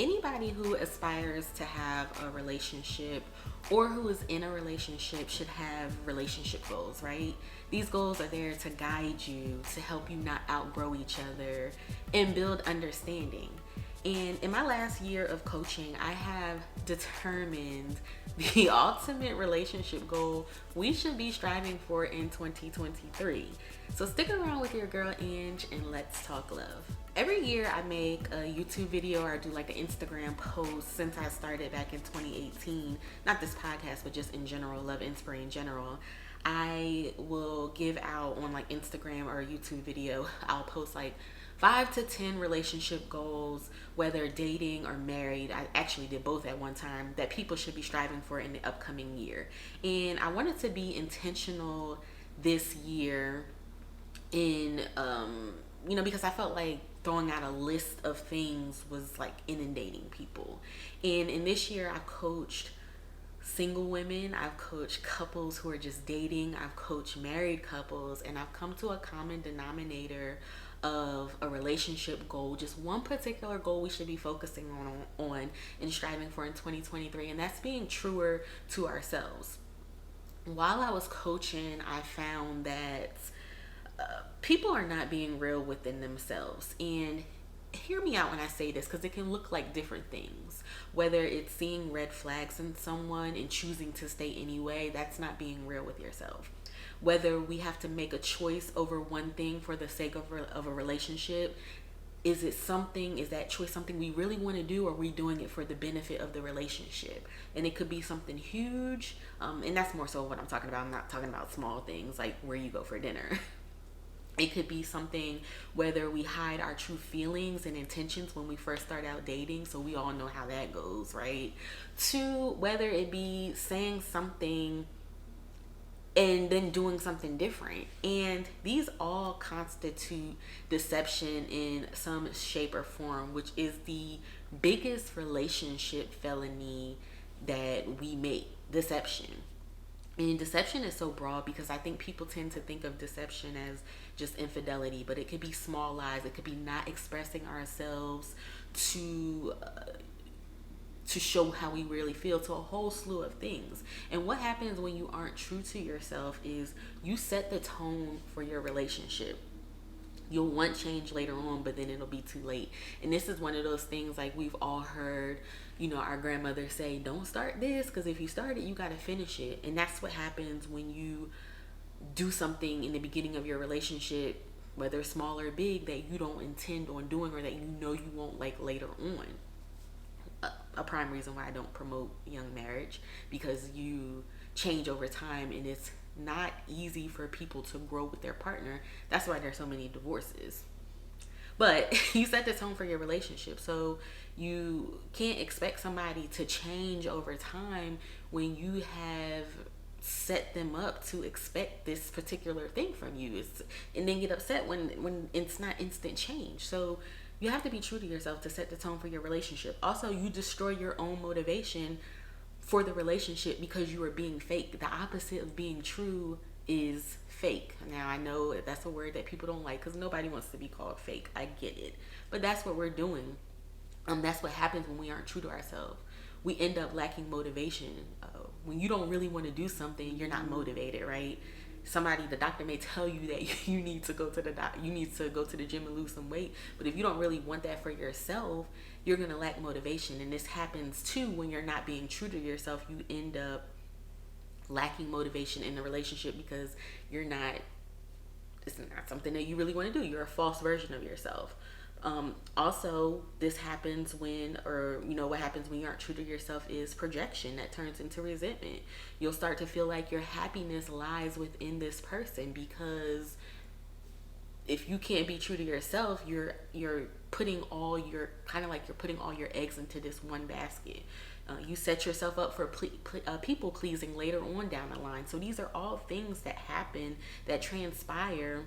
Anybody who aspires to have a relationship or who is in a relationship should have relationship goals, right? These goals are there to guide you, to help you not outgrow each other and build understanding. And in my last year of coaching, I have determined the ultimate relationship goal we should be striving for in 2023. So stick around with your girl Ange and let's talk love. Every year I make a YouTube video or I do like an Instagram post since I started back in 2018. Not this podcast, but just in general, Love Inspiry in general. I will give out on like Instagram or a YouTube video, I'll post like 5 to 10 relationship goals, whether dating or married. I actually did both at one time, that people should be striving for in the upcoming year. And I wanted to be intentional this year in, because I felt like throwing out a list of things was like inundating people. And in this year, I coached single women, I've coached couples who are just dating, I've coached married couples, and I've come to a common denominator of a relationship goal, just one particular goal we should be focusing on and striving for in 2023, and that's being truer to ourselves. While I was coaching, I found that people are not being real within themselves. And hear me out when I say this, because it can look like different things. Whether it's seeing red flags in someone and choosing to stay anyway, that's not being real with yourself. Whether we have to make a choice over one thing for the sake of a relationship, is that choice something we really want to do, or are we doing it for the benefit of the relationship? And it could be something huge, and that's more so what I'm talking about. I'm not talking about small things like where you go for dinner. It could be something whether we hide our true feelings and intentions when we first start out dating, so we all know how that goes, right? To whether it be saying something and then doing something different. And these all constitute deception in some shape or form, which is the biggest relationship felony that we make, deception. And deception is so broad because I think people tend to think of deception as just infidelity, but it could be small lies. It could be not expressing ourselves to show how we really feel, to a whole slew of things. And what happens when you aren't true to yourself is you set the tone for your relationship. You'll want change later on, but then it'll be too late. And this is one of those things like we've all heard, our grandmother say, don't start this, because if you start it, you got to finish it. And that's what happens when you do something in the beginning of your relationship, whether small or big, that you don't intend on doing or that you won't like later on. A prime reason why I don't promote young marriage, because you change over time and it's not easy for people to grow with their partner. That's why there's so many divorces. But you set the tone for your relationship, so you can't expect somebody to change over time when you have set them up to expect this particular thing from you, and then get upset when it's not instant change. So you have to be true to yourself to set the tone for your relationship. Also, you destroy your own motivation for the relationship because you are being fake. The opposite of being true is fake. Now, I know that's a word that people don't like because nobody wants to be called fake. I get it. But that's what we're doing. That's what happens when we aren't true to ourselves. We end up lacking motivation. When you don't really want to do something, you're not motivated, right? The doctor may tell you that you need to go to the gym and lose some weight, but if you don't really want that for yourself, you're going to lack motivation. And this happens too when you're not being true to yourself. You end up lacking motivation in the relationship because it's not something that you really want to do. You're a false version of yourself. Also, this happens what happens when you aren't true to yourself is projection that turns into resentment. You'll start to feel like your happiness lies within this person, because if you can't be true to yourself, you're putting all your eggs into this one basket. You set yourself up for people pleasing later on down the line. So these are all things that happen, that transpire.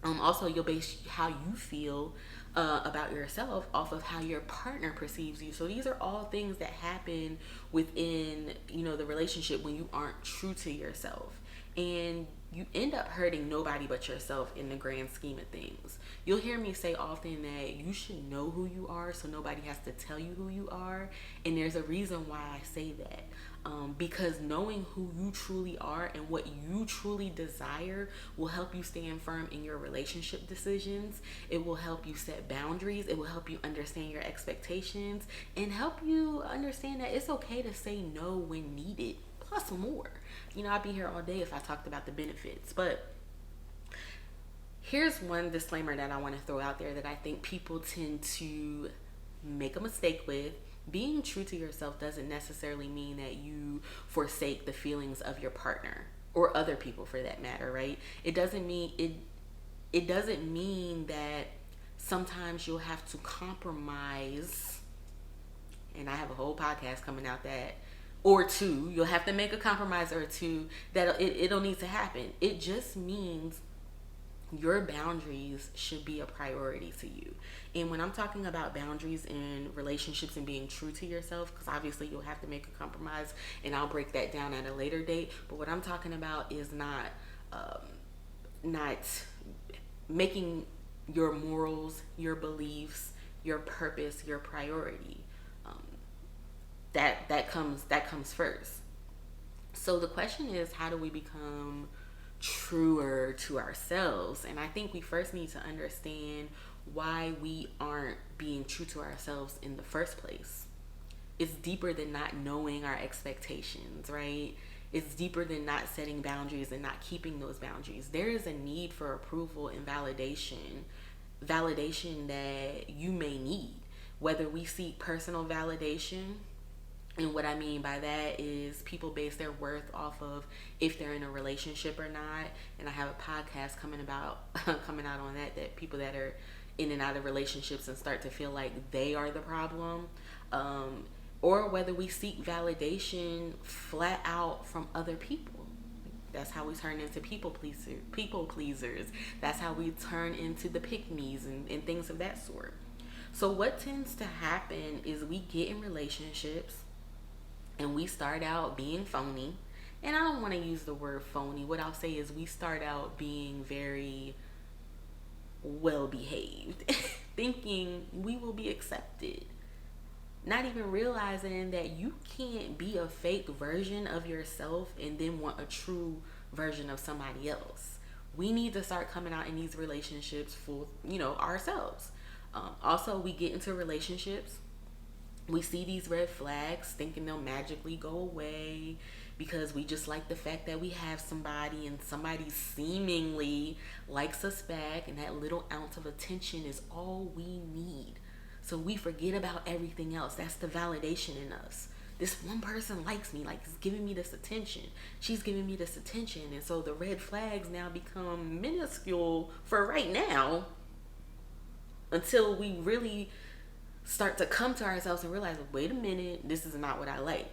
Also, you'll base how you feel about yourself off of how your partner perceives you. So these are all things that happen within, the relationship when you aren't true to yourself. And you end up hurting nobody but yourself in the grand scheme of things. You'll hear me say often that you should know who you are so nobody has to tell you who you are. And there's a reason why I say that. Because knowing who you truly are and what you truly desire will help you stand firm in your relationship decisions. It will help you set boundaries. It will help you understand your expectations and help you understand that it's okay to say no when needed, plus more. You know, I'd be here all day if I talked about the benefits. But here's one disclaimer that I want to throw out there that I think people tend to make a mistake with. Being true to yourself doesn't necessarily mean that you forsake the feelings of your partner or other people for that matter, right? It doesn't mean that sometimes you'll have to compromise, and I have a whole podcast coming out that, or two, you'll have to make a compromise or two, that it'll need to happen. It just means your boundaries should be a priority to you. And when I'm talking about boundaries in relationships and being true to yourself, because obviously you'll have to make a compromise, and I'll break that down at a later date. But what I'm talking about is not making your morals, your beliefs, your purpose, your priority. That comes first. So the question is, how do we become truer to ourselves? And I think we first need to understand why we aren't being true to ourselves in the first place. It's deeper than not knowing our expectations, right? It's deeper than not setting boundaries and not keeping those boundaries. There is a need for approval and validation that you may need, whether we seek personal validation. And what I mean by that is people base their worth off of if they're in a relationship or not. And I have a podcast coming out on that people that are in and out of relationships and start to feel like they are the problem. Or whether we seek validation flat out from other people. That's how we turn into people pleasers. That's how we turn into the pick-me's and things of that sort. So what tends to happen is we get in relationships and we start out being phony. And I don't want to use the word phony. What I'll say is we start out being very well behaved, thinking we will be accepted. Not even realizing that you can't be a fake version of yourself and then want a true version of somebody else. We need to start coming out in these relationships for, ourselves. Also, we get into relationships. We see these red flags thinking they'll magically go away because we just like the fact that we have somebody and somebody seemingly likes us back, and that little ounce of attention is all we need. So we forget about everything else. That's the validation in us. This one person likes me, like, is giving me this attention. She's giving me this attention. And so the red flags now become minuscule for right now until we really start to come to ourselves and realize, wait a minute, this is not what I like.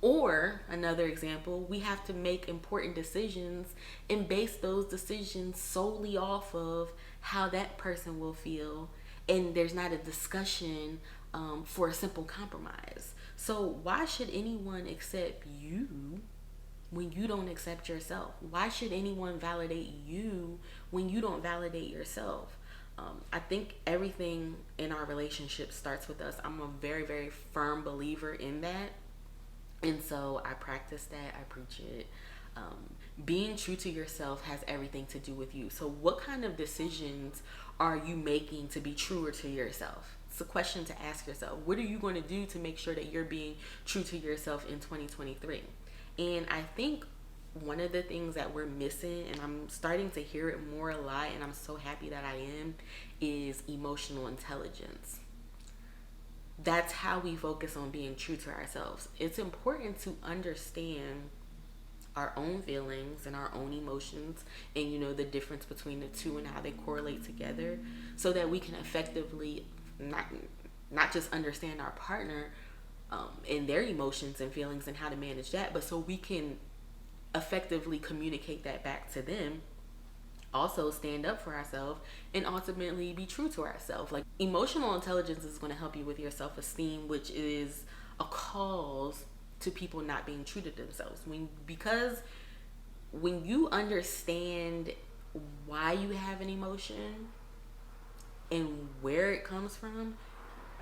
Or another example, we have to make important decisions and base those decisions solely off of how that person will feel, and there's not a discussion for a simple compromise. So why should anyone accept you when you don't accept yourself? Why should anyone validate you when you don't validate yourself? I think everything in our relationship starts with us. I'm a very, very firm believer in that. And so I practice that. I preach it. Being true to yourself has everything to do with you. So what kind of decisions are you making to be truer to yourself? It's a question to ask yourself. What are you going to do to make sure that you're being true to yourself in 2023? And I think one of the things that we're missing, and I'm starting to hear it more a lot, and I'm so happy that I am, is emotional intelligence. That's how we focus on being true to ourselves. It's important to understand our own feelings and our own emotions, and the difference between the two and how they correlate together, so that we can effectively not just understand our partner and their emotions and feelings and how to manage that, but so we can effectively communicate that back to them, also stand up for ourselves, and ultimately be true to ourselves. Like, emotional intelligence is going to help you with your self-esteem, which is a cause to people not being true to themselves. Because when you understand why you have an emotion and where it comes from,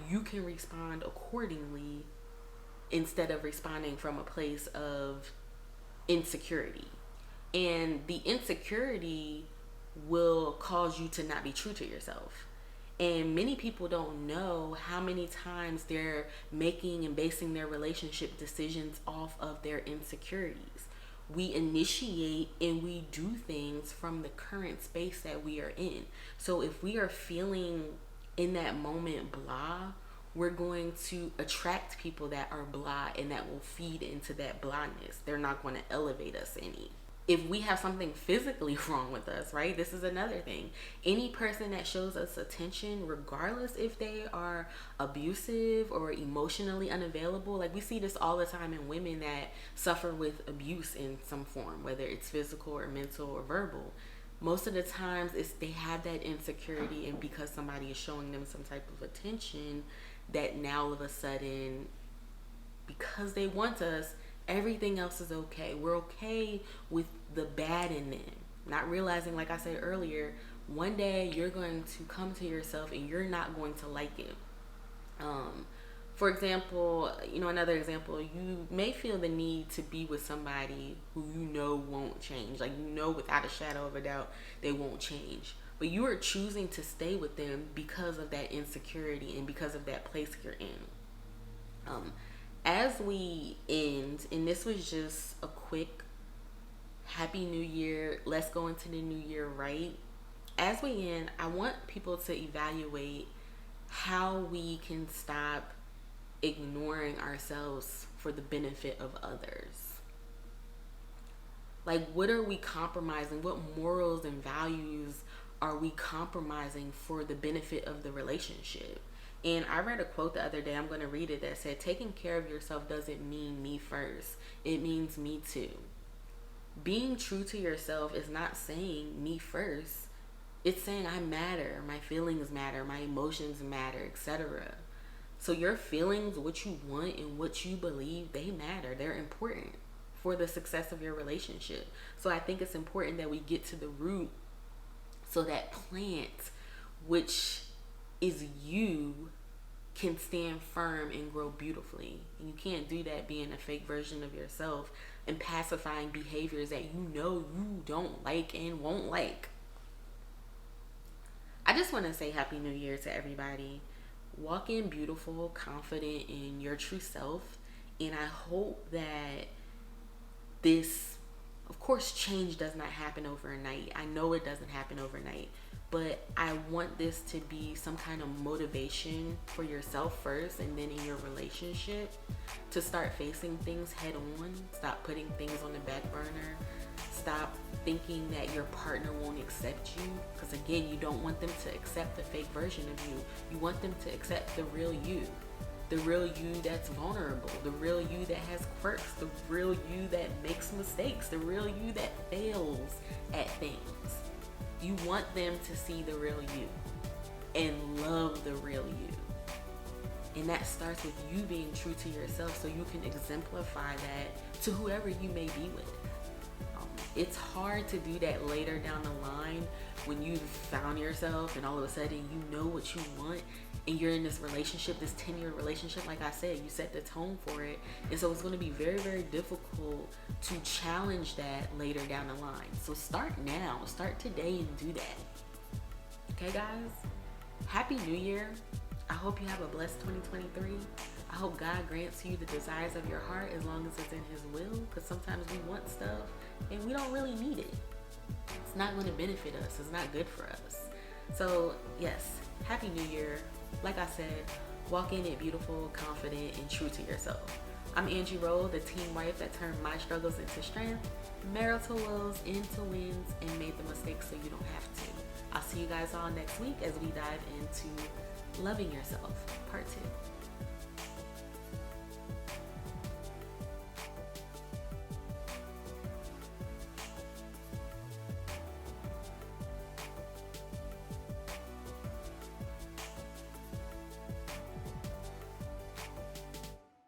you can respond accordingly instead of responding from a place of insecurity. And the insecurity will cause you to not be true to yourself. And many people don't know how many times they're making and basing their relationship decisions off of their insecurities. We initiate and we do things from the current space that we are in. So if we are feeling in that moment blah, we're going to attract people that are blah, and that will feed into that blahness. They're not going to elevate us any. If we have something physically wrong with us, right? This is another thing. Any person that shows us attention, regardless if they are abusive or emotionally unavailable, like we see this all the time in women that suffer with abuse in some form, whether it's physical or mental or verbal. Most of the times it's they have that insecurity, and because somebody is showing them some type of attention, that now all of a sudden, because they want us, everything else is okay. We're okay with the bad in them. Not realizing, like I said earlier, one day you're going to come to yourself and you're not going to like it. For example, another example, you may feel the need to be with somebody who you know won't change. Like, without a shadow of a doubt, they won't change. But you are choosing to stay with them because of that insecurity and because of that place you're in. As we end, and this was just a quick Happy New Year, let's go into the new year right. As we end, I want people to evaluate how we can stop ignoring ourselves for the benefit of others. Like, what are we compromising? What morals and values are we compromising for the benefit of the relationship? And I read a quote the other day, I'm going to read it, that said, taking care of yourself doesn't mean me first. It means me too. Being true to yourself is not saying me first. It's saying I matter, my feelings matter, my emotions matter, etc. So your feelings, what you want and what you believe, they matter. They're important for the success of your relationship. So I think it's important that we get to the root, so that plant, which is you, can stand firm and grow beautifully. And you can't do that being a fake version of yourself and pacifying behaviors that you don't like and won't like. I just want to say Happy New Year to everybody. Walk in beautiful, confident in your true self. And I hope that this, of course, change does not happen overnight. I know it doesn't happen overnight. But I want this to be some kind of motivation for yourself first, and then in your relationship, to start facing things head on. Stop putting things on the back burner. Stop thinking that your partner won't accept you. Because again, you don't want them to accept the fake version of you. You want them to accept the real you. The real you that's vulnerable. The real you that has quirks. The real you that makes mistakes. The real you that fails at things. You want them to see the real you and love the real you. And that starts with you being true to yourself, so you can exemplify that to whoever you may be with. It's hard to do that later down the line when you've found yourself and all of a sudden you know what you want and you're in this relationship, this 10-year relationship. Like I said, you set the tone for it. And so it's going to be very, very difficult to challenge that later down the line. So start now. Start today and do that. Okay, guys? Happy New Year. I hope you have a blessed 2023. I hope God grants you the desires of your heart as long as it's in His will. Because sometimes we want stuff and we don't really need it. It's not going to benefit us. It's not good for us. So, yes, Happy New Year. Like I said, walk in it beautiful, confident, and true to yourself. I'm Angie Rowe, the teen wife that turned my struggles into strength, marital woes into wins, and made the mistakes so you don't have to. I'll see you guys all next week as we dive into Loving Yourself, Part 2.